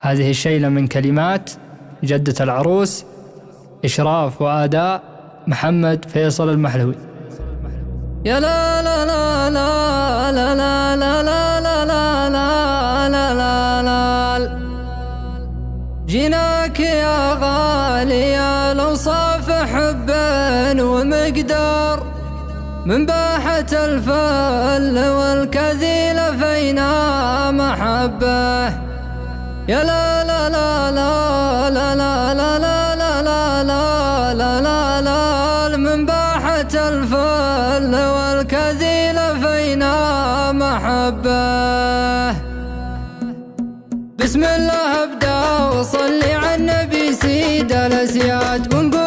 هذه الشيلة من كلمات جدة العروس، إشراف وأداء محمد فيصل المحلوي. يا لا لا لا لا لا لا لا لا لا لا لا لا جيناك يا غالي الأوصاف حب ومقدار، من باحة الفل والكذيل فينا محبة. يا لا لا لا لا لا لا لا لا لا لا لا لا لا من باحة الفل والكذيل فينا محبة. بسم الله ابدأ وصلي على النبي سيد الأسياد ونقول